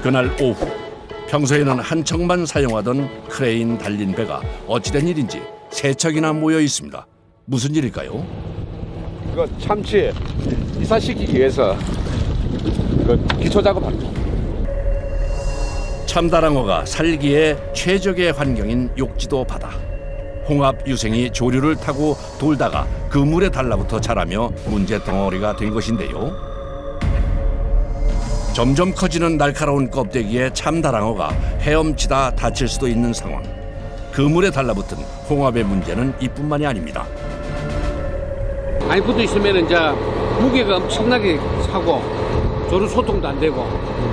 그날 오후 평소에는 한 척만 사용하던 크레인 달린 배가 어찌된 일인지 세 척이나 모여 있습니다. 무슨 일일까요? 이거 참치 이사시키기 위해서 그 기초 작업합니다. 참다랑어가 살기에 최적의 환경인 욕지도 바다. 홍합 유생이 조류를 타고 돌다가 그 물에 달라붙어 자라며 문제 덩어리가 된 것인데요. 점점 커지는 날카로운 껍데기에 참다랑어가 헤엄치다 다칠 수도 있는 상황. 그 물에 달라붙은 홍합의 문제는 이뿐만이 아닙니다. 많이 붙어 있으면 이제 무게가 엄청나게 차고 조류 소통도 안 되고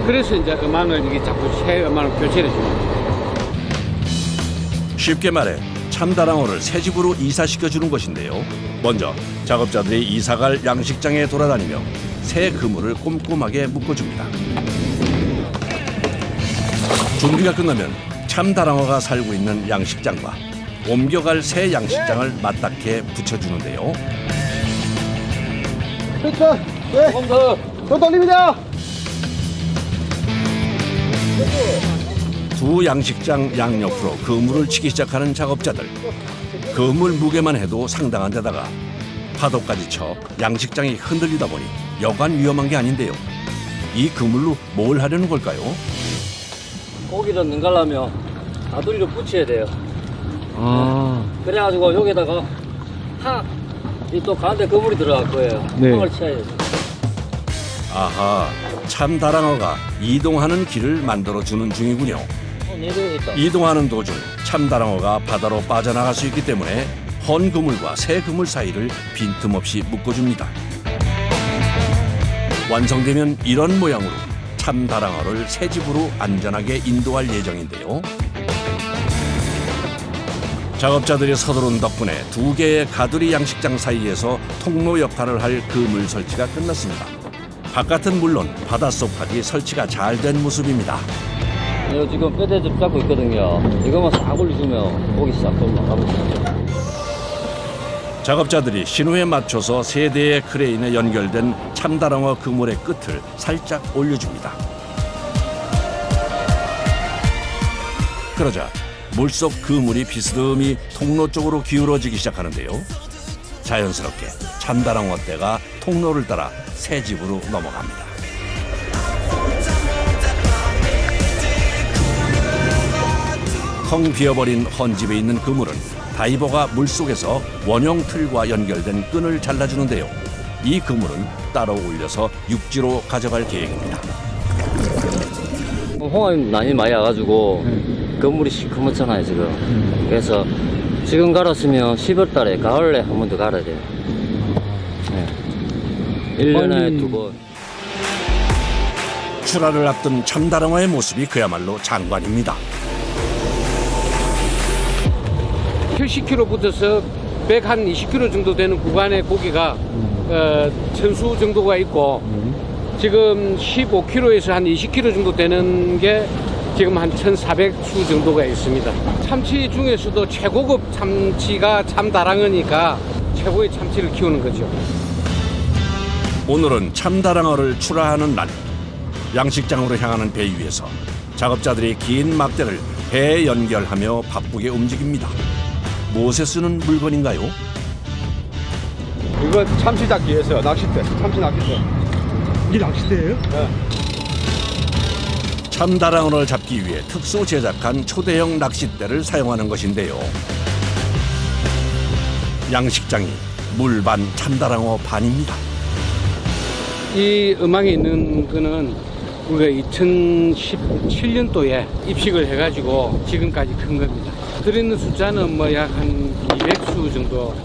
그래서 이제 어망을 이게 자꾸 새 어망을 교체해 줍니다. 쉽게 말해 참다랑어를 새 집으로 이사시켜 주는 것인데요. 먼저 작업자들이 이사갈 양식장에 돌아다니며 새 그물을 꼼꼼하게 묶어줍니다. 준비가 끝나면 참다랑어가 살고 있는 양식장과 옮겨갈 새 양식장을 맞닿게 붙여주는데요. 됐다. 네. 더 돌립니다. 두 양식장 양옆으로 그물을 치기 시작하는 작업자들. 그물 무게만 해도 상당한 데다가 파도까지 쳐 양식장이 흔들리다 보니 여간 위험한 게 아닌데요. 이 그물로 뭘 하려는 걸까요? 고기를 능가려면 가두리를 붙여야 돼요. 그래가지고 여기다가 또 가운데 그물이 들어갈 거예요. 항을 쳐야 돼요. 아하, 참다랑어가 이동하는 길을 만들어주는 중이군요. 내려야겠다. 이동하는 도중 참다랑어가 바다로 빠져나갈 수 있기 때문에 헌 그물과 새 그물 사이를 빈틈없이 묶어줍니다. 완성되면 이런 모양으로 참다랑어를 새 집으로 안전하게 인도할 예정인데요. 작업자들이 서두른 덕분에 두 개의 가두리 양식장 사이에서 통로 역할을 할 그물 설치가 끝났습니다. 바깥은 물론 바닷속까지 설치가 잘 된 모습입니다. 이거 지금 뼈대접 잡고 있거든요. 이거만 싹 올려주면 고기 싹 올라가고. 작업자들이 신호에 맞춰서 세 대의 크레인에 연결된 참다랑어 그물의 끝을 살짝 올려줍니다. 그러자 물속 그물이 비스듬히 통로 쪽으로 기울어지기 시작하는데요. 자연스럽게 참다랑어 떼가 통로를 따라 새 집으로 넘어갑니다. 텅 비어버린 헌집에 있는 그물은 다이버가 물속에서 원형 틀과 연결된 끈을 잘라주는데요. 이 그물은 따로 올려서 육지로 가져갈 계획입니다. 홍합이 많이 와가지고 그물이 시커멓잖아요 지금. 그래서 지금 갈았으면 10월 달에 가을에 한 번 더 갈아야 돼요. 1년에 2번. 출하를 앞둔 참다랑어의 모습이 그야말로 장관입니다. 70km 붙어서 120km 정도 되는 구간의 고기가 천수 정도가 있고 지금 15km에서 한 20km 정도 되는 게 지금 한 1,400수 정도가 있습니다. 참치 중에서도 최고급 참치가 참다랑어니까 최고의 참치를 키우는 거죠. 오늘은 참다랑어를 출하하는 날. 양식장으로 향하는 배 위에서 작업자들이 긴 막대를 배에 연결하며 바쁘게 움직입니다. 무엇에 쓰는 물건인가요? 이거 참치 잡기 위해서 낚싯대. 참치 낚싯대. 이게 낚싯대예요? 네. 참다랑어를 잡기 위해 특수 제작한 초대형 낚싯대를 사용하는 것인데요. 양식장이 물반 참다랑어 반입니다. 이 어망에 있는 거는 우리가 2017년도에 입식을 해가지고 지금까지 큰 겁니다. 들어있는 숫자는 뭐 약 한 200수 정도.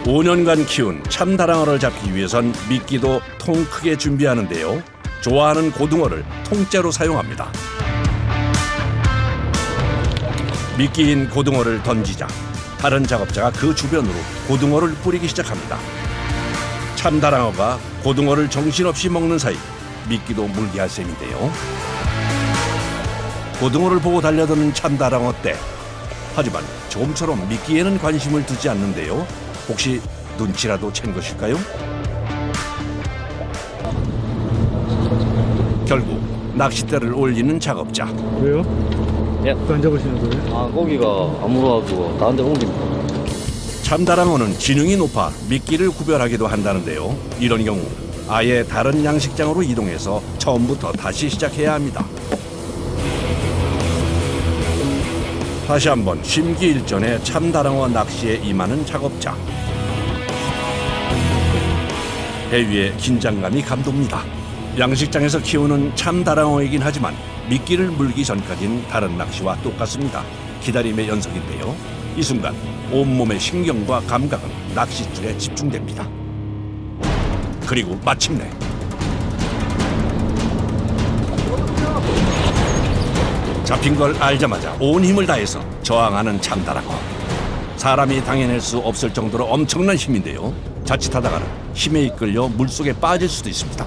5년간 키운 참다랑어를 잡기 위해선 미끼도 통 크게 준비하는데요. 좋아하는 고등어를 통째로 사용합니다. 미끼인 고등어를 던지자 다른 작업자가 그 주변으로 고등어를 뿌리기 시작합니다. 참다랑어가 고등어를 정신없이 먹는 사이 미끼도 물게 할 셈인데요. 고등어를 보고 달려드는 참다랑어 떼. 하지만 조금처럼 미끼에는 관심을 두지 않는데요. 혹시 눈치라도 챈 것일까요? 결국 낚싯대를 올리는 작업자. 왜요? 예. 왜 안 잡으시는 거예요? 아, 고기가 안 물어가지고 다른 데 옮깁니다. 참다랑어는 지능이 높아 미끼를 구별하기도 한다는데요. 이런 경우 아예 다른 양식장으로 이동해서 처음부터 다시 시작해야 합니다. 다시 한번 심기일전에 참다랑어 낚시에 임하는 작업자. 배 위에 긴장감이 감돕니다. 양식장에서 키우는 참다랑어이긴 하지만 미끼를 물기 전까진 다른 낚시와 똑같습니다. 기다림의 연속인데요. 이 순간 온몸의 신경과 감각은 낚싯줄에 집중됩니다. 그리고 마침내 잡힌 걸 알자마자 온 힘을 다해서 저항하는 참다랑어. 사람이 당해낼 수 없을 정도로 엄청난 힘인데요. 자칫하다가는 힘에 이끌려 물속에 빠질 수도 있습니다.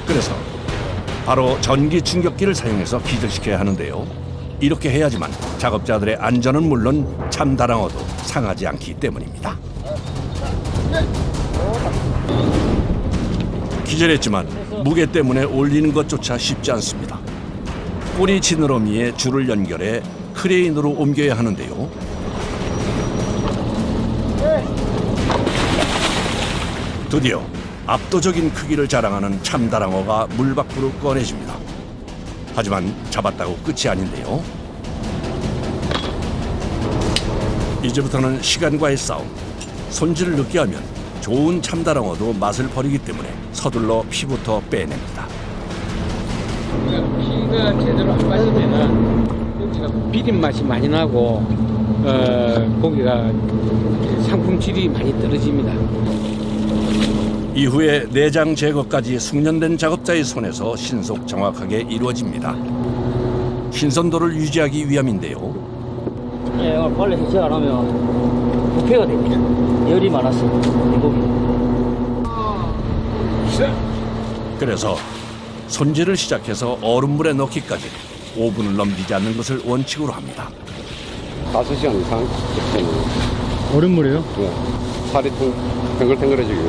그래서 바로 전기 충격기를 사용해서 기절시켜야 하는데요. 이렇게 해야지만 작업자들의 안전은 물론 참다랑어도 상하지 않기 때문입니다. 기절했지만 무게 때문에 올리는 것조차 쉽지 않습니다. 꼬리 지느러미에 줄을 연결해 크레인으로 옮겨야 하는데요. 드디어 압도적인 크기를 자랑하는 참다랑어가 물 밖으로 꺼내집니다. 하지만 잡았다고 끝이 아닌데요. 이제부터는 시간과의 싸움. 손질을 늦게 하면 좋은 참다랑어도 맛을 버리기 때문에 서둘러 피부터 빼냅니다. 피가 제대로 안 빠지면은 제가 비린 맛이 많이 나고 고기가 상품 질이 많이 떨어집니다. 이후에 내장 제거까지 숙련된 작업자의 손에서 신속 정확하게 이루어집니다. 신선도를 유지하기 위함인데요. 예, 오늘 빨리 해체 안 하면 부패가 됩니다. 열이 많았어, 이 고기. 그래서 손질을 시작해서 얼음물에 넣기까지 5분을 넘기지 않는 것을 원칙으로 합니다. 5시간 이상 식혀놓으면 얼음물이에요? 살이 탱글탱글해지게.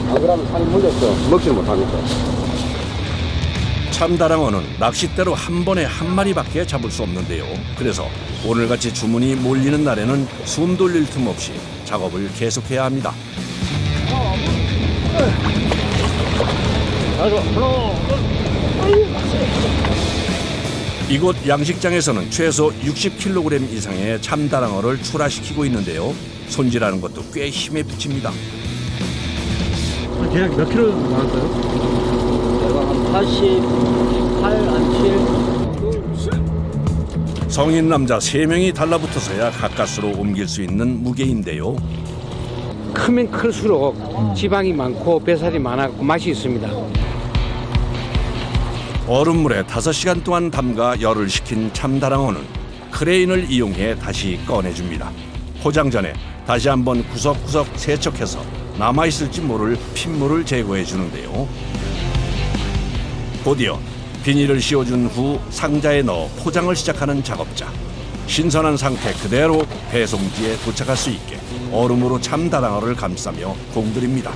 안 그러면 살이 물려서 먹지를 못하니까. 참다랑어는 낚싯대로 한 번에 한 마리밖에 잡을 수 없는데요. 그래서 오늘같이 주문이 몰리는 날에는 숨 돌릴 틈 없이 작업을 계속해야 합니다. 이곳 양식장에서는 최소 60kg 이상의 참다랑어를 출하시키고 있는데요. 손질하는 것도 꽤 힘에 부칩니다. 대략 몇 킬로 나갈까요? 내가 한 88, 한 7. 성인 남자 3명이 달라붙어서야 가까스로 옮길 수 있는 무게인데요. 크면 클수록 지방이 많고 뱃살이 많아서 맛이 있습니다. 얼음물에 5시간 동안 담가 열을 식힌 참다랑어는 크레인을 이용해 다시 꺼내줍니다. 포장 전에 다시 한번 구석구석 세척해서 남아있을지 모를 핏물을 제거해 주는데요. 곧이어 비닐을 씌워준 후 상자에 넣어 포장을 시작하는 작업자. 신선한 상태 그대로 배송지에 도착할 수 있게 얼음으로 참다랑어를 감싸며 공들입니다.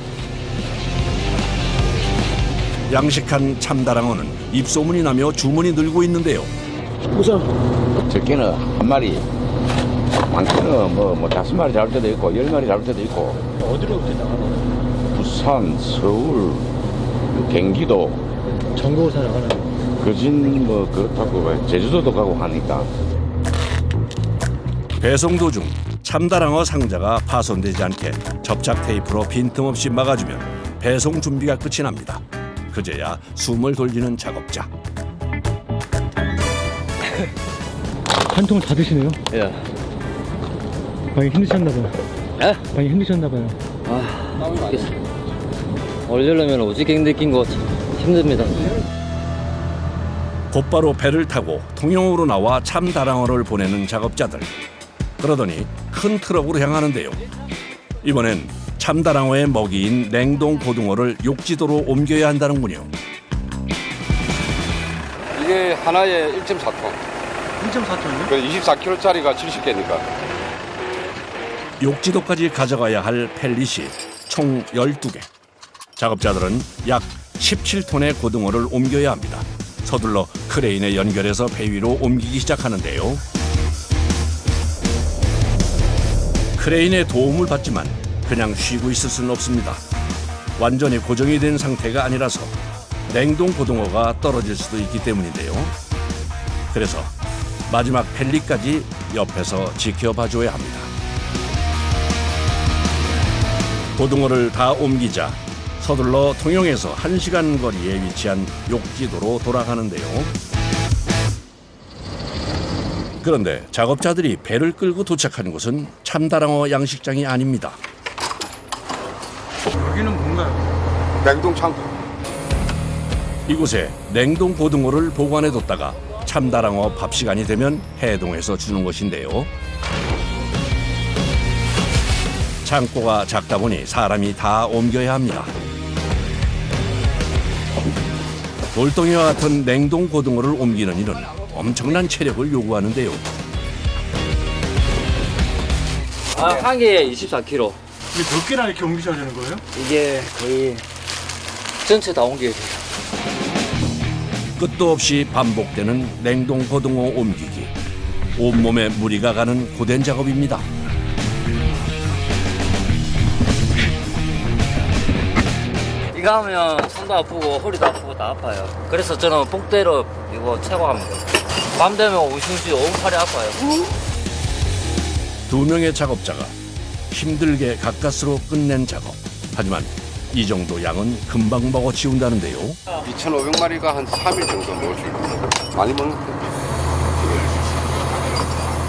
양식한 참다랑어는 입소문이 나며 주문이 늘고 있는데요. 적게는 한 마리, 많게는 뭐 5마리 잡을 때도 있고 10마리 잡을 때도 있고. 어디로 이렇게 나가나요? 부산, 서울, 경기도, 전국으로 다 나가나요? 거진 뭐 그렇다고 제주도도 가고 하니까. 배송 도중 참다랑어 상자가 파손되지 않게 접착 테이프로 빈틈없이 막아주면 배송 준비가 끝이 납니다. 그제야 숨을 돌리는 작업자. 한 통을 다 드시네요? 예. 많이 힘드셨나봐요. 예? 많이 힘드셨나봐요. 아, 모르겠어. 올리려면 오지게 느낀 거 힘듭니다. 곧바로 배를 타고 통영으로 나와 참다랑어를 보내는 작업자들. 그러더니 큰 트럭으로 향하는데요. 이번엔 참다랑어의 먹이인 냉동 고등어를 욕지도로 옮겨야 한다는군요. 이게 하나에 1.4톤. 1.4톤이요? 24kg짜리가 70개니까. 욕지도까지 가져가야 할 펠릿이 총 12개. 작업자들은 약 17톤의 고등어를 옮겨야 합니다. 서둘러 크레인에 연결해서 배 위로 옮기기 시작하는데요. 크레인의 도움을 받지만 그냥 쉬고 있을 수는 없습니다. 완전히 고정이 된 상태가 아니라서 냉동 고등어가 떨어질 수도 있기 때문인데요. 그래서 마지막 펠리까지 옆에서 지켜봐줘야 합니다. 고등어를 다 옮기자 서둘러 통영에서 1시간 거리에 위치한 욕지도로 돌아가는데요. 그런데 작업자들이 배를 끌고 도착한 곳은 참다랑어 양식장이 아닙니다. 여기는 뭔가요? 냉동 창고. 이곳에 냉동 고등어를 보관해뒀다가 참다랑어 밥 시간이 되면 해동해서 주는 것인데요. 창고가 작다 보니 사람이 다 옮겨야 합니다. 돌덩이와 같은 냉동 고등어를 옮기는 일은 엄청난 체력을 요구하는데요. 한 개에 24kg. 이게 몇 개나 이렇게 옮기셔야 되는 거예요? 이게 거의 전체 다 옮겨야 돼요. 끝도 없이 반복되는 냉동 고등어 옮기기. 온몸에 무리가 가는 고된 작업입니다. 이거 하면 손도 아프고 허리도 아프고 다 아파요. 그래서 저는 복대로 이거 채고 합니다. 밤 되면 우신지 오른팔이 아파요. 2명의 작업자가 힘들게 가까스로 끝낸 작업. 하지만 이 정도 양은 금방 먹어 치운다는데요. 2,500마리가 한 3일 정도 먹을 수 있고 많이 먹는 거.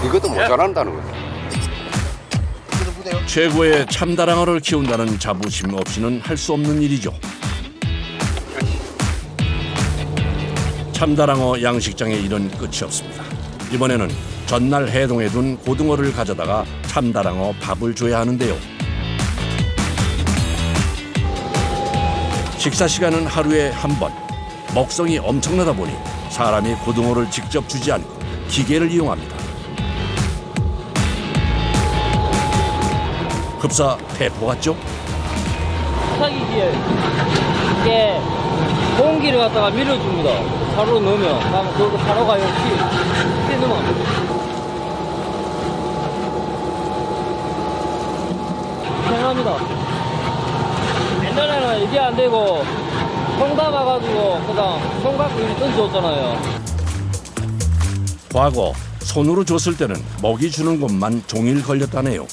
이것도 모자란다는 거예요. 최고의 참다랑어를 키운다는 자부심 없이는 할 수 없는 일이죠. 참다랑어 양식장의 일은 끝이 없습니다. 이번에는 전날 해동해둔 고등어를 가져다가 참다랑어 밥을 줘야 하는데요. 식사 시간은 하루에 한 번. 먹성이 엄청나다 보니 사람이 고등어를 직접 주지 않고 기계를 이용합니다. 급사 대포 같죠? 타기기에 이게 공기를 갖다가 밀어줍니다. 사로 넣으면 그러면 그 사로가 역시 쉽게 넣으면 편합니다. 옛날에는 이게 안 되고 송 담아가지고 그다음 손 갖고 이리 던져줬잖아요. 과거 손으로 줬을 때는 먹이 주는 것만 종일 걸렸다네요.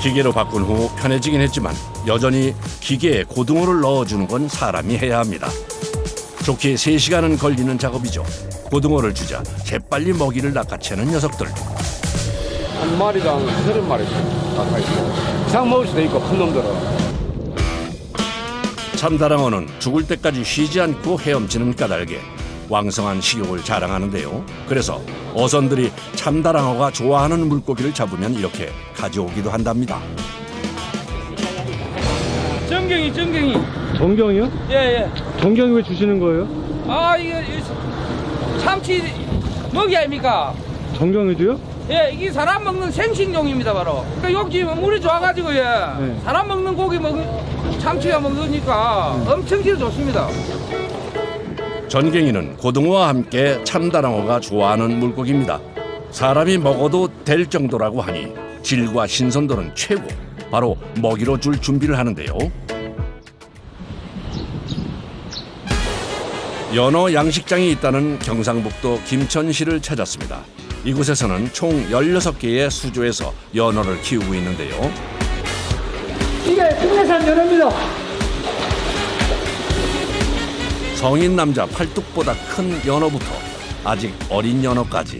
기계로 바꾼 후 편해지긴 했지만 여전히 기계에 고등어를 넣어주는 건 사람이 해야 합니다. 좋게 3시간은 걸리는 작업이죠. 고등어를 주자 재빨리 먹이를 낚아채는 녀석들. 한 마리당 30마리씩 가까이 있어요. 이상 먹을 수도 있고 큰 놈들은. 참다랑어는 죽을 때까지 쉬지 않고 헤엄치는 까닭에 왕성한 식욕을 자랑하는데요. 그래서 어선들이 참다랑어가 좋아하는 물고기를 잡으면 이렇게 가져오기도 한답니다. 정경이. 정경이요? 예. 정경이 왜 주시는 거예요? 아, 이게 참치 먹이 아닙니까? 정경이도요? 예, 이게 사람 먹는 생식용입니다, 바로. 그러니까 여기 물이 좋아가지고, 예. 네. 사람 먹는 고기 참치가 먹으니까 엄청 질 좋습니다. 전갱이는 고등어와 함께 참다랑어가 좋아하는 물고기입니다. 사람이 먹어도 될 정도라고 하니 질과 신선도는 최고. 바로 먹이로 줄 준비를 하는데요. 연어 양식장이 있다는 경상북도 김천시를 찾았습니다. 이곳에서는 총 16개의 수조에서 연어를 키우고 있는데요. 이게 국내산 연어입니다. 성인 남자 팔뚝보다 큰 연어부터 아직 어린 연어까지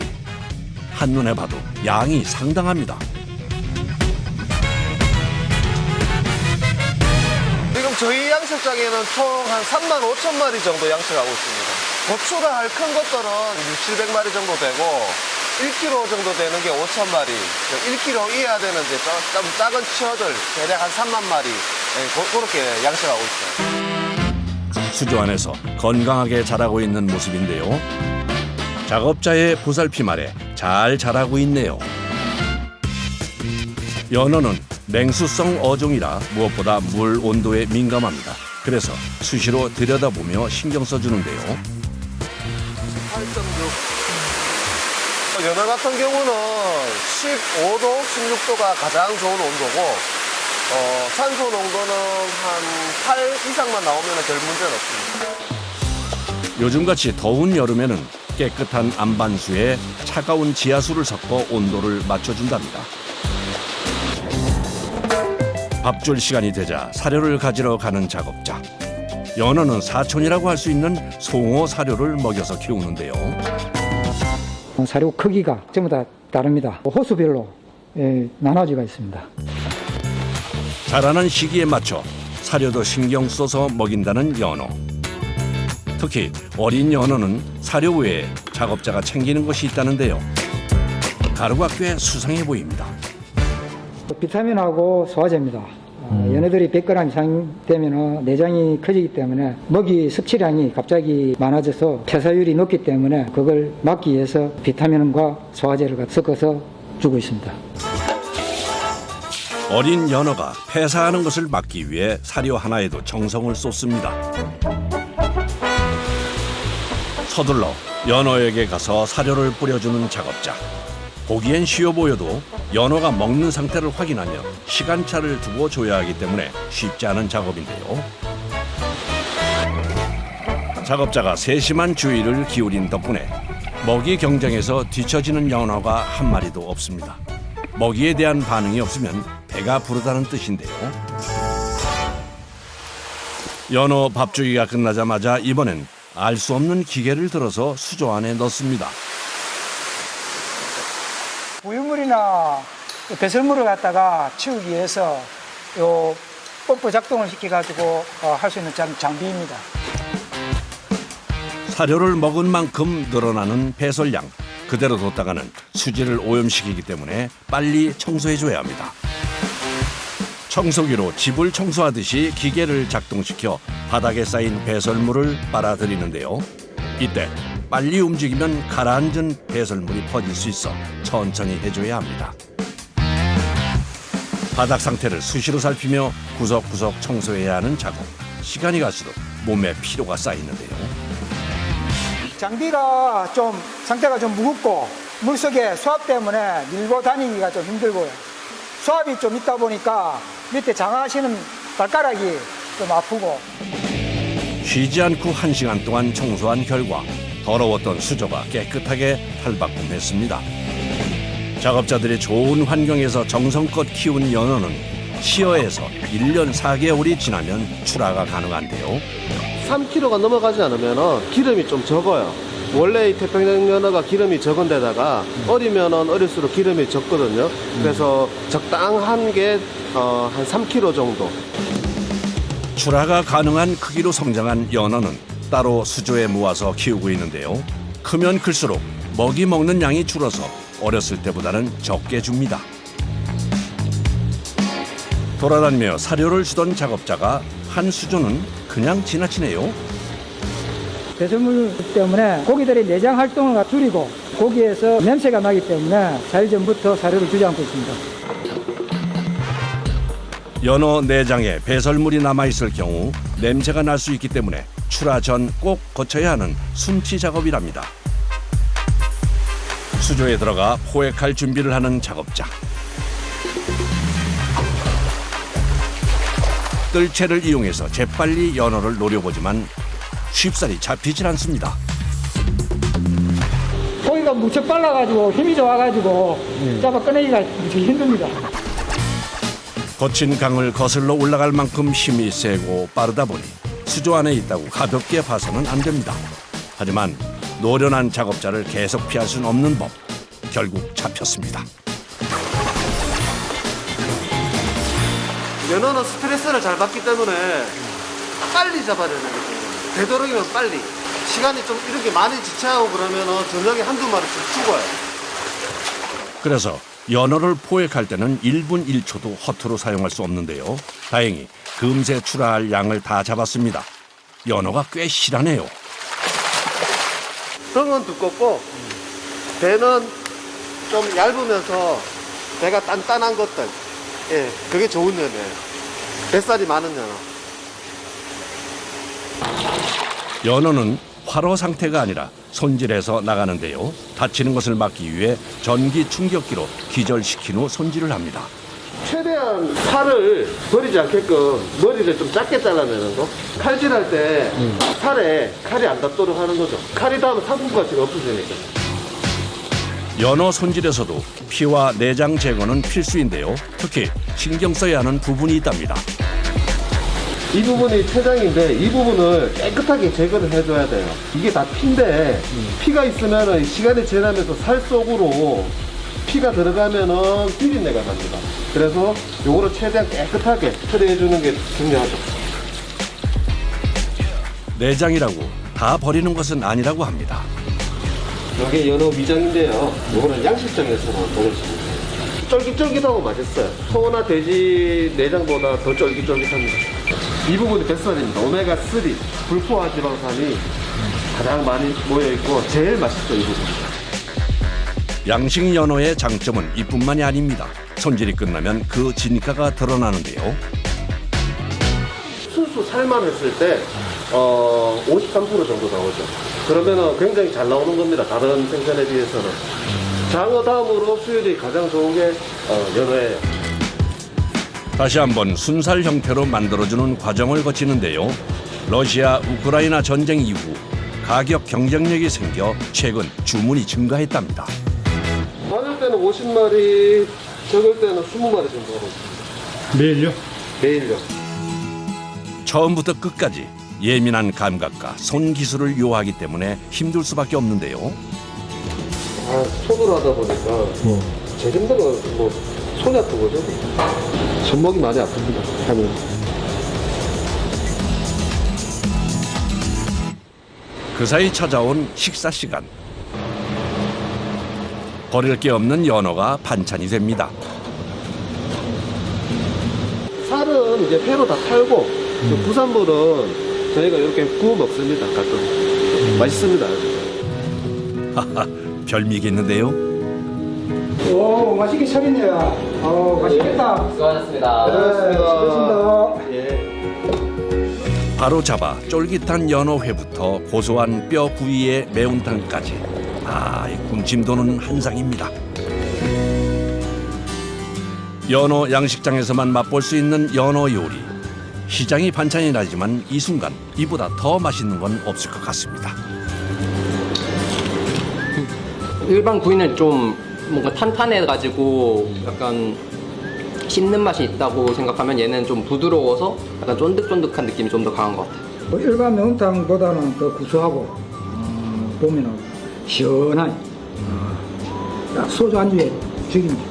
한눈에 봐도 양이 상당합니다. 지금 저희 양식장에는 총 한 35,000마리 정도 양식하고 있습니다. 고추가 할 큰 것들은 600~700마리 정도 되고 1kg 정도 되는 게 5,000마리, 1kg 이하 되는 이제 좀 작은 치어들 대략 한 3만 마리 그렇게 양식하고 있어요. 수조 안에서 건강하게 자라고 있는 모습인데요. 작업자의 보살핌 아래 잘 자라고 있네요. 연어는 맹수성 어종이라 무엇보다 물 온도에 민감합니다. 그래서 수시로 들여다보며 신경 써주는데요. 8.6. 연어 같은 경우는 15도, 16도가 가장 좋은 온도고 산소 농도는 한 8 이상만 나오면 별 문제는 없습니다. 요즘같이 더운 여름에는 깨끗한 안반수에 차가운 지하수를 섞어 온도를 맞춰준답니다. 밥줄 시간이 되자 사료를 가지러 가는 작업자. 연어는 사촌이라고 할 수 있는 송어 사료를 먹여서 키우는데요. 사료 크기가 전부 다 다릅니다. 호수별로 나눠지가 있습니다. 자라는 시기에 맞춰 사료도 신경 써서 먹인다는 연어. 특히 어린 연어는 사료 외에 작업자가 챙기는 것이 있다는데요. 가루가 꽤 수상해 보입니다. 비타민하고 소화제입니다. 연어들이 100g 이상 되면 내장이 커지기 때문에 먹이 섭취량이 갑자기 많아져서 폐사율이 높기 때문에 그걸 막기 위해서 비타민과 소화제를 섞어서 주고 있습니다. 어린 연어가 폐사하는 것을 막기 위해 사료 하나에도 정성을 쏟습니다. 서둘러 연어에게 가서 사료를 뿌려주는 작업자. 보기엔 쉬워 보여도 연어가 먹는 상태를 확인하며 시간차를 두고 줘야 하기 때문에 쉽지 않은 작업인데요. 작업자가 세심한 주의를 기울인 덕분에 먹이 경쟁에서 뒤처지는 연어가 한 마리도 없습니다. 먹이에 대한 반응이 없으면 배가 부르다는 뜻인데요. 연어 밥주기가 끝나자마자 이번엔 알 수 없는 기계를 들어서 수조 안에 넣습니다. 우유물이나 배설물을 갖다가 치우기 위해서 요 펌프 작동을 시켜가지고 할 수 있는 장비입니다. 사료를 먹은 만큼 늘어나는 배설량. 그대로 뒀다가는 수질을 오염시키기 때문에 빨리 청소해줘야 합니다. 청소기로 집을 청소하듯이 기계를 작동시켜 바닥에 쌓인 배설물을 빨아들이는데요. 이때 빨리 움직이면 가라앉은 배설물이 퍼질 수 있어 천천히 해줘야 합니다. 바닥 상태를 수시로 살피며 구석구석 청소해야 하는 작업. 시간이 갈수록 몸에 피로가 쌓이는데요. 장비가 좀 상태가 좀 무겁고 물속에 수압 때문에 밀고 다니기가 좀 힘들고요. 수압이 좀 있다 보니까 밑에 장하시는 발가락이 좀 아프고. 쉬지 않고 1시간 동안 청소한 결과 더러웠던 수조가 깨끗하게 탈바꿈했습니다. 작업자들이 좋은 환경에서 정성껏 키운 연어는 시어에서 1년 4개월이 지나면 출하가 가능한데요. 3kg가 넘어가지 않으면 기름이 좀 적어요. 원래 이 태평양 연어가 기름이 적은 데다가 어리면은 어릴수록 기름이 적거든요. 그래서 적당한 게 한 3kg 정도. 출하가 가능한 크기로 성장한 연어는 따로 수조에 모아서 키우고 있는데요. 크면 클수록 먹이 먹는 양이 줄어서 어렸을 때보다는 적게 줍니다. 돌아다니며 사료를 주던 작업자가 한 수조는 그냥 지나치네요. 배설물 때문에 고기들의 내장 활동을 줄이고 고기에서 냄새가 나기 때문에 4일 전부터 사료를 주지 않고 있습니다. 연어 내장에 배설물이 남아있을 경우 냄새가 날 수 있기 때문에 출하 전 꼭 거쳐야 하는 숨치 작업이랍니다. 수조에 들어가 포획할 준비를 하는 작업자. 뜰채를 이용해서 재빨리 연어를 노려보지만 쉽사리 잡히질 않습니다. 고기가 무척 빨라가지고 힘이 좋아가지고 잡아 꺼내기가 무척 힘듭니다. 거친 강을 거슬러 올라갈 만큼 힘이 세고 빠르다 보니 수조 안에 있다고 가볍게 봐서는 안 됩니다. 하지만 노련한 작업자를 계속 피할 수는 없는 법. 결국 잡혔습니다. 연어는 스트레스를 잘 받기 때문에 빨리 잡아야 되는 거죠. 되도록이면 빨리. 시간이 좀 이렇게 많이 지체하고 그러면 저녁에 한두 마리씩 죽어요. 그래서 연어를 포획할 때는 1분 1초도 허투루 사용할 수 없는데요. 다행히 금세 출하할 양을 다 잡았습니다. 연어가 꽤 실하네요. 등은 두껍고 배는 좀 얇으면서 배가 단단한 것들 예, 그게 좋은 연어예요. 뱃살이 많은 연어. 연어는 활어 상태가 아니라 손질해서 나가는데요. 다치는 것을 막기 위해 전기 충격기로 기절시킨 후 손질을 합니다. 최대한 팔을 버리지 않게끔 머리를 좀 작게 잘라내는 거. 칼질할 때 팔에 칼이 안 닿도록 하는 거죠. 칼이 닿으면 상품 가치가 없어지니까. 연어 손질에서도 피와 내장 제거는 필수인데요. 특히 신경 써야 하는 부분이 있답니다. 이 부분이 췌장인데 이 부분을 깨끗하게 제거를 해줘야 돼요. 이게 다 피인데 피가 있으면 시간이 지나면서 살 속으로 피가 들어가면은 비린내가 납니다. 그래서 요거를 최대한 깨끗하게 처리해주는 게 중요하죠. 내장이라고 다 버리는 것은 아니라고 합니다. 이게 연어 위장인데요. 요거는 양식장에서만 먹을 수 있어요. 쫄깃쫄깃하고 맛있어요. 소나 돼지 내장보다 더 쫄깃쫄깃합니다. 이 부분이 뱃살입니다. 오메가3 불포화 지방산이 가장 많이 모여있고 제일 맛있죠, 이 부분. 양식 연어의 장점은 이뿐만이 아닙니다. 손질이 끝나면 그 진가가 드러나는데요. 순수 살만 했을 때 53% 정도 나오죠. 그러면 굉장히 잘 나오는 겁니다. 다른 생선에 비해서는. 장어 다음으로 수율이 가장 좋은 게 연어예요. 다시 한번 순살 형태로 만들어주는 과정을 거치는데요. 러시아 우크라이나 전쟁 이후 가격 경쟁력이 생겨 최근 주문이 증가했답니다. 많을 때는 50마리, 적을 때는 20마리 정도 하고 있습니다. 매일요? 매일요. 처음부터 끝까지 예민한 감각과 손 기술을 요하기 때문에 힘들 수밖에 없는데요. 손으로 하다 보니까 제일 힘든 건 손이 아픈 거죠. 손목이 많이 아픕니다. 하면. 그 사이 찾아온 식사 시간. 버릴 게 없는 연어가 반찬이 됩니다. 살은 이제 회로 다 탈고 부산물은 저희가 이렇게 구워 먹습니다. 가끔 맛있습니다. 하하, 별미겠는데요. 오, 맛있게 차리네요. 맛있겠다. 수고하셨습니다. 수고하셨습니다. 예. 바로 잡아 쫄깃한 연어회부터 고소한 뼈 구이의 매운탕까지. 이 군침 도는 한상입니다. 연어 양식장에서만 맛볼 수 있는 연어 요리. 시장이 반찬이라지만 이 순간 이보다 더 맛있는 건 없을 것 같습니다. 일반 구이는 좀 뭔가 탄탄해가지고 약간 씹는 맛이 있다고 생각하면 얘는 좀 부드러워서 약간 쫀득쫀득한 느낌이 좀 더 강한 것 같아요. 일반 매운탕보다는 더 구수하고 보면은 시원하니 딱 소주 안주에 죽입니다.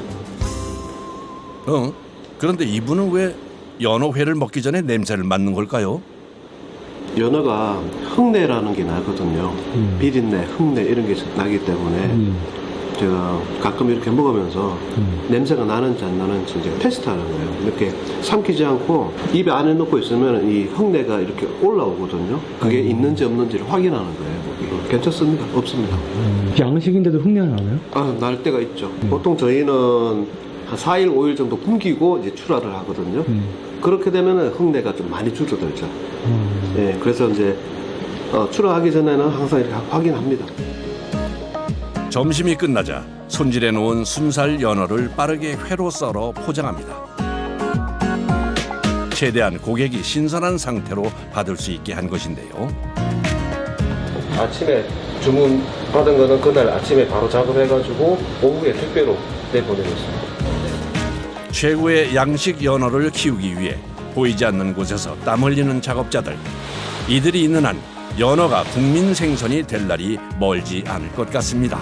그런데 이분은 왜 연어회를 먹기 전에 냄새를 맡는 걸까요? 연어가 흙내라는 게 나거든요. 비린내, 흙내 이런 게 나기 때문에 제가 가끔 이렇게 먹으면서 냄새가 나는지 안 나는지 이제 테스트하는 거예요. 이렇게 삼키지 않고 입에 안에 넣고 있으면 이 흙내가 이렇게 올라오거든요. 그게 있는지 없는지를 확인하는 거예요. 괜찮습니다. 없습니다. 양식인데도 흉내가 나나요? 날 때가 있죠. 보통 저희는 한 4일, 5일 정도 굶기고 이제 출하를 하거든요. 그렇게 되면 흙내가 좀 많이 줄어들죠. 예, 그래서 이제 출하하기 전에는 항상 이렇게 확인합니다. 점심이 끝나자 손질해 놓은 순살 연어를 빠르게 회로 썰어 포장합니다. 최대한 고객이 신선한 상태로 받을 수 있게 한 것인데요. 아침에 주문 받은 거는 그날 아침에 바로 작업해가지고 오후에 택배로 내보내고 있습니다. 최고의 양식 연어를 키우기 위해 보이지 않는 곳에서 땀 흘리는 작업자들. 이들이 있는 한 연어가 국민 생선이 될 날이 멀지 않을 것 같습니다.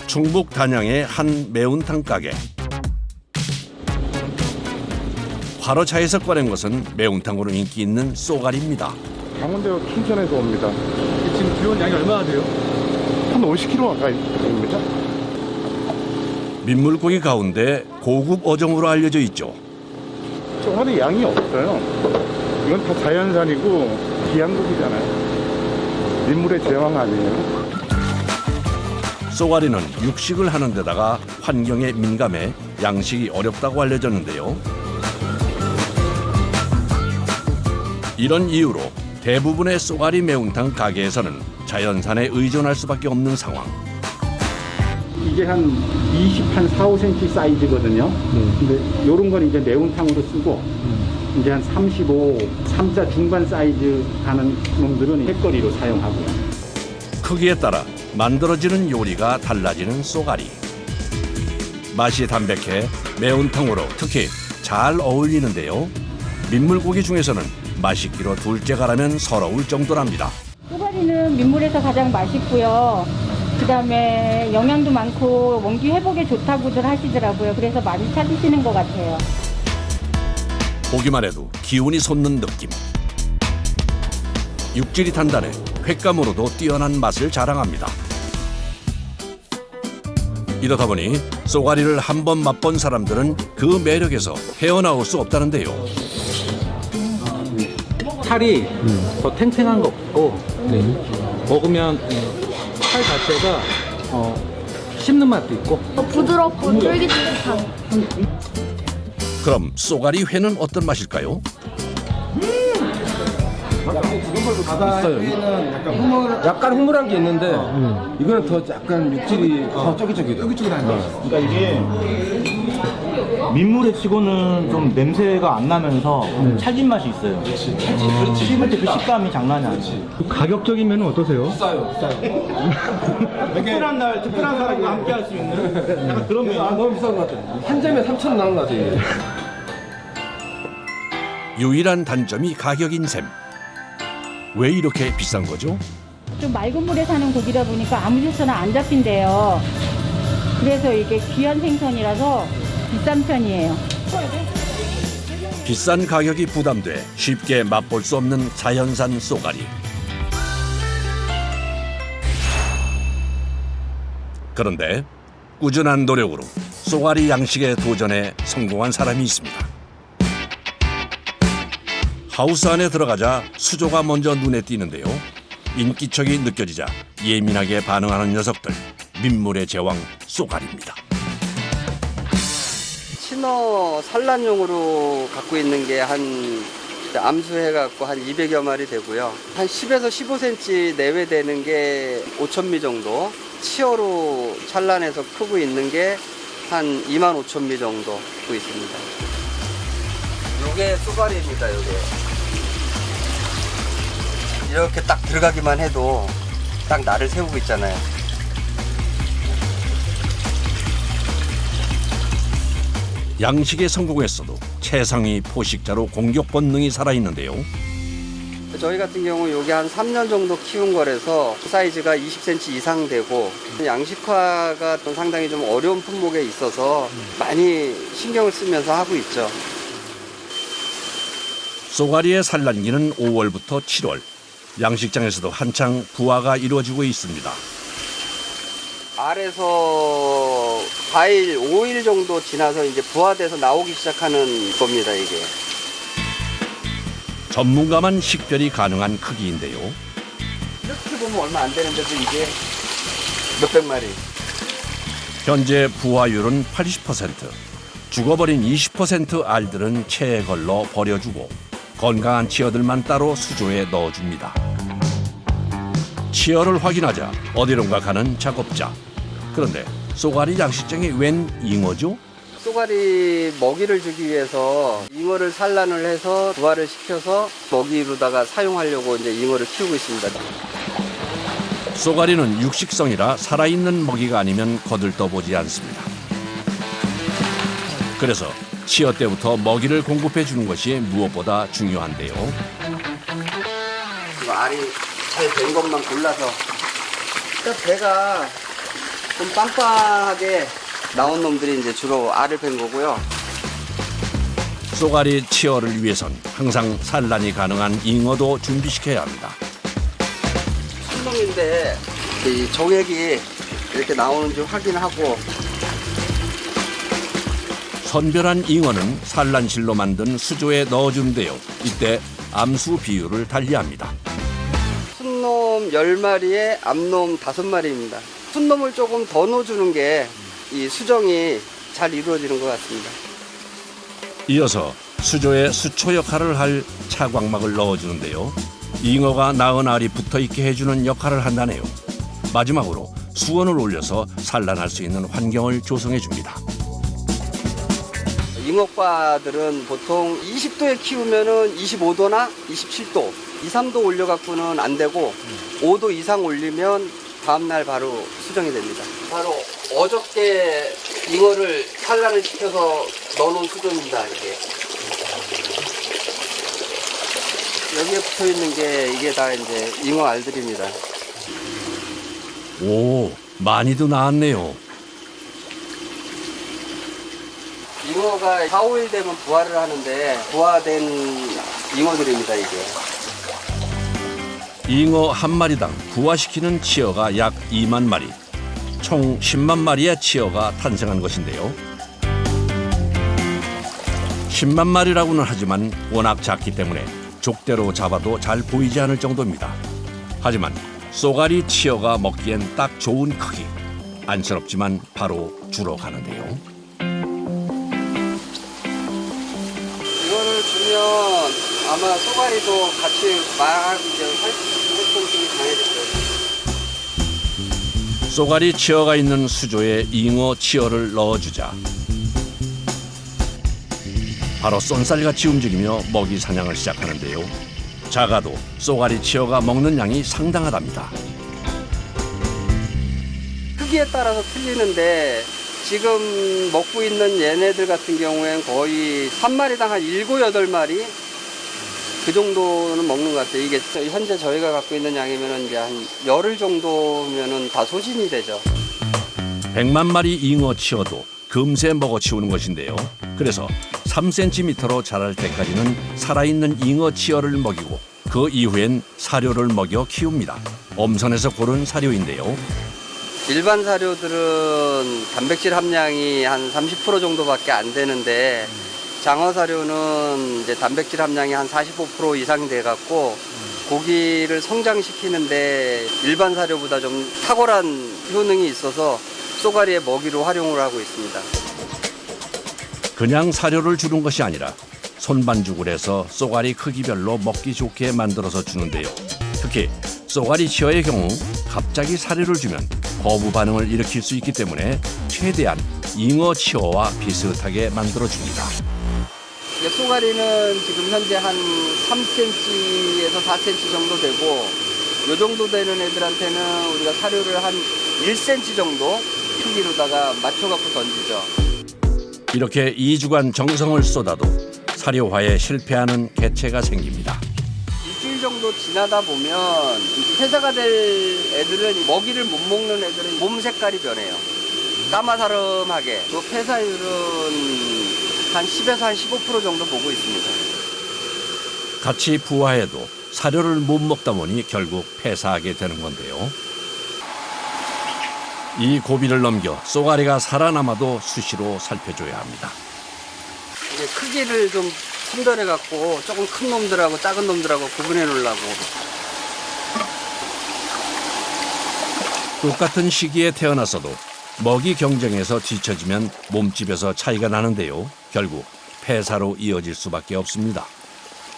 충북 단양의 한 매운탕 가게. 화로차에서 꺼낸 것은 매운탕으로 인기 있는 쏘가리입니다. 강원도 춘천에서 옵니다. 지금 들어온 양이 얼마나 돼요? 한 50kg 가까이 됩니다. 민물고기 가운데 고급 어종으로 알려져 있죠. 쏘가리 양이 없어요. 이건 다 자연산이고 귀한 고기잖아요. 민물의 제왕 아니에요. 쏘가리는 육식을 하는 데다가 환경에 민감해 양식이 어렵다고 알려졌는데요. 이런 이유로 대부분의 쏘가리 매운탕 가게에서는 자연산에 의존할 수밖에 없는 상황. 이게 한 4, 5cm 사이즈거든요. 근데 요런 건 이제 매운탕으로 쓰고 이제 한 35, 3자 중반 사이즈 하는 놈들은 횟거리로 사용하고요. 크기에 따라 만들어지는 요리가 달라지는 쏘가리. 맛이 담백해 매운탕으로 특히 잘 어울리는데요. 민물고기 중에서는 맛있기로 둘째가라면 서러울 정도랍니다. 쏘가리는 민물에서 가장 맛있고요. 그다음에 영양도 많고 원기 회복에 좋다고들 하시더라고요. 그래서 많이 찾으시는 것 같아요. 보기만 해도 기운이 솟는 느낌. 육질이 단단해 횟감으로도 뛰어난 맛을 자랑합니다. 이렇다 보니 쏘가리를 한 번 맛본 사람들은 그 매력에서 헤어나올 수 없다는데요. 살이 더 탱탱한 거 없고 먹으면 살 자체가 씹는 맛도 있고 부드럽고 쫄깃쫄깃한. 그럼 쏘가리 회는 어떤 맛일까요? 있어요. 약간 흐물한 게 있는데 이거는 더 약간 육질이 더 쫄깃쫄깃해요. 그러니까 이게 민물에 치고는 좀 냄새가 안 나면서 찰진 맛이 있어요. 씹을 때 그 식감이 장난이 아니지. 가격적이면 어떠세요? 특별한 날 특별한 사람과 함께 할 수 있는 약간 그런 메뉴. 너무 비싼 것 같아요. 한 점에 3,000원 나온 것 같아요. 유일한 단점이 가격인 셈. 왜 이렇게 비싼 거죠? 좀 맑은 물에 사는 고기다 보니까 아무 데서나 안 잡힌대요. 그래서 이게 귀한 생선이라서 비싼 편이에요. 비싼 가격이 부담돼 쉽게 맛볼 수 없는 자연산 쏘가리. 그런데 꾸준한 노력으로 쏘가리 양식에 도전해 성공한 사람이 있습니다. 하우스 안에 들어가자 수조가 먼저 눈에 띄는데요. 인기척이 느껴지자 예민하게 반응하는 녀석들, 민물의 제왕 쏘가리입니다. 신어 산란용으로 갖고 있는 게 한 암수해갖고 한 200여 마리 되고요. 한 10에서 15cm 내외 되는 게 5,000미 정도, 치어로 산란해서 크고 있는 게 한 25,000미 정도 크고 있습니다. 요게 쏘가리입니다. 요게 이렇게 딱 들어가기만 해도 딱 날을 세우고 있잖아요. 양식에 성공했어도 채상위 포식자로 공격 본능이 살아있는데요. 저희 같은 경우 요게 한 3년 정도 키운 거라서 사이즈가 20cm 이상 되고 양식화가 좀 상당히 좀 어려운 품목에 있어서 많이 신경을 쓰면서 하고 있죠. 쏘가리의 산란기는 5월부터 7월. 양식장에서도 한창 부화가 이루어지고 있습니다. 알에서 4일, 5일 정도 지나서 이제 부화돼서 나오기 시작하는 겁니다, 이게. 전문가만 식별이 가능한 크기인데요. 이렇게 보면 얼마 안 되는데도 이게 몇백 마리. 현재 부화율은 80%. 죽어버린 20% 알들은 체에 걸러 버려주고 건강한 치어들만 따로 수조에 넣어줍니다. 치어를 확인하자 어디론가 가는 작업자. 그런데 쏘가리 양식장이 웬 잉어죠? 쏘가리 먹이를 주기 위해서 잉어를 산란을 해서 부화를 시켜서 먹이로다가 사용하려고 이제 잉어를 키우고 있습니다. 쏘가리는 육식성이라 살아있는 먹이가 아니면 거들떠보지 않습니다. 그래서 치어 때부터 먹이를 공급해 주는 것이 무엇보다 중요한데요. 알이 잘 된 것만 골라서 일단 배가 좀 빵빵하게 나온 놈들이 이제 주로 알을 뺀 거고요. 쏘가리 치어를 위해선 항상 산란이 가능한 잉어도 준비시켜야 합니다. 한 놈인데 이 정액이 이렇게 나오는지 확인하고 선별한 잉어는 산란실로 만든 수조에 넣어주는데요. 이때 암수 비율을 달리합니다. 순놈 10마리에 암놈 5마리입니다. 순놈을 조금 더 넣어주는 게 이 수정이 잘 이루어지는 것 같습니다. 이어서 수조에 수초 역할을 할 차광막을 넣어주는데요. 잉어가 낳은 알이 붙어있게 해주는 역할을 한다네요. 마지막으로 수온을 올려서 산란할 수 있는 환경을 조성해줍니다. 잉어과들은 보통 20도에 키우면은 25도나 27도, 2, 3도 올려갖고는 안 되고 5도 이상 올리면 다음날 바로 수정이 됩니다. 바로 어저께 잉어를 산란을 시켜서 넣어놓은 수조입니다. 여기에 붙어있는 게 이게 다 이제 잉어 알들입니다. 오, 많이도 나왔네요. 잉어가 4, 5일 되면 부화를 하는데 부화된 잉어들입니다, 이게. 잉어 한 마리당 부화시키는 치어가 약 2만 마리, 총 10만 마리의 치어가 탄생한 것인데요. 10만 마리라고는 하지만 워낙 작기 때문에 족대로 잡아도 잘 보이지 않을 정도입니다. 하지만 쏘가리 치어가 먹기엔 딱 좋은 크기. 안쓰럽지만 바로 주러 가는데요. 이거를 주면 아마 쏘가리도 같이 막 이제 활동성이 강해질 거예요. 쏘가리 치어가 있는 수조에 잉어 치어를 넣어주자 바로 쏜살같이 움직이며 먹이 사냥을 시작하는데요. 작아도 쏘가리 치어가 먹는 양이 상당하답니다. 크기에 따라서 틀리는데 지금 먹고 있는 얘네들 같은 경우엔 거의 한 마리당 한 7, 8마리 그 정도는 먹는 것 같아요. 이게 현재 저희가 갖고 있는 양이면 이제 한 열흘 정도면은 다 소진이 되죠. 100만 마리 잉어 치어도 금세 먹어치우는 것인데요. 그래서 3cm로 자랄 때까지는 살아있는 잉어 치어를 먹이고 그 이후엔 사료를 먹여 키웁니다. 엄선해서 고른 사료인데요. 일반 사료들은 단백질 함량이 한 30% 정도밖에 안 되는데 장어 사료는 이제 단백질 함량이 한 45% 이상 돼 갖고 고기를 성장시키는데 일반 사료보다 좀 탁월한 효능이 있어서 쏘가리의 먹이로 활용을 하고 있습니다. 그냥 사료를 주는 것이 아니라 손반죽을 해서 쏘가리 크기별로 먹기 좋게 만들어서 주는데요. 특히 쏘가리 치어의 경우 갑자기 사료를 주면 거부 반응을 일으킬 수 있기 때문에 최대한 잉어 치어와 비슷하게 만들어줍니다. 쏘가리는 지금 현재 한 3cm에서 4cm 정도 되고 이 정도 되는 애들한테는 우리가 사료를 한 1cm 정도 크기로다가 맞춰갖고 던지죠. 이렇게 2주간 정성을 쏟아도 사료화에 실패하는 개체가 생깁니다. 일주일 정도 지나다 보면 폐사가 될 애들은 먹이를 못 먹는 애들은 몸 색깔이 변해요. 까마사름하게. 그 폐사율은 한 10에서 한 15% 정도 보고 있습니다. 같이 부화해도 사료를 못 먹다 보니 결국 폐사하게 되는 건데요. 이 고비를 넘겨 쏘가리가 살아남아도 수시로 살펴줘야 합니다. 이게 크기를 좀 선별해 갖고 조금 큰 놈들하고 작은 놈들하고 구분해 놓으려고. 똑같은 시기에 태어났어도 먹이 경쟁에서 뒤처지면 몸집에서 차이가 나는데요. 결국 폐사로 이어질 수밖에 없습니다.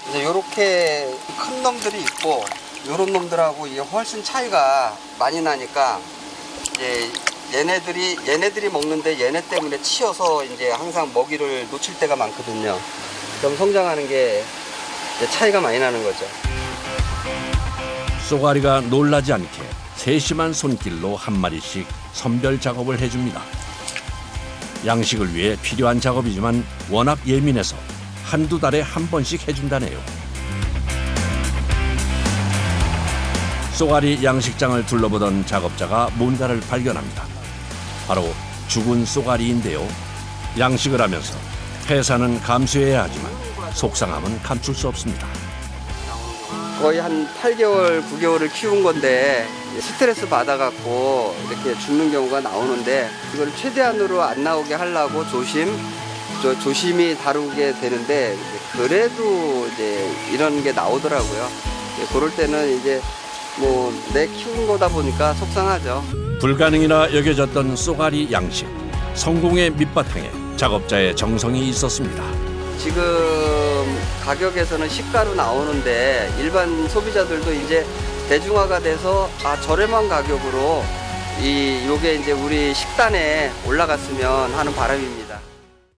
이제 이렇게 큰 놈들이 있고 이런 놈들하고 이게 훨씬 차이가 많이 나니까 이제 얘네들이 먹는데 얘네 때문에 치여서 이제 항상 먹이를 놓칠 때가 많거든요. 그럼 성장하는 게 이제 차이가 많이 나는 거죠. 쏘가리가 놀라지 않게 세심한 손길로 한 마리씩 선별 작업을 해줍니다. 양식을 위해 필요한 작업이지만 워낙 예민해서 한두 달에 한 번씩 해준다네요. 쏘가리 양식장을 둘러보던 작업자가 뭔가를 발견합니다. 바로 죽은 쏘가리인데요. 양식을 하면서 폐사는 감수해야 하지만 속상함은 감출 수 없습니다. 거의 한 8개월, 9개월을 키운 건데 스트레스 받아갖고 이렇게 죽는 경우가 나오는데 이걸 최대한으로 안 나오게 하려고 조심히 다루게 되는데 그래도 이제 이런 게 나오더라고요. 그럴 때는 이제 뭐 내 키운 거다 보니까 속상하죠. 불가능이라 여겨졌던 쏘가리 양식. 성공의 밑바탕에 작업자의 정성이 있었습니다. 지금 가격에서는 시가로 나오는데 일반 소비자들도 이제 대중화가 돼서 저렴한 가격으로 요게 이제 우리 식단에 올라갔으면 하는 바람입니다.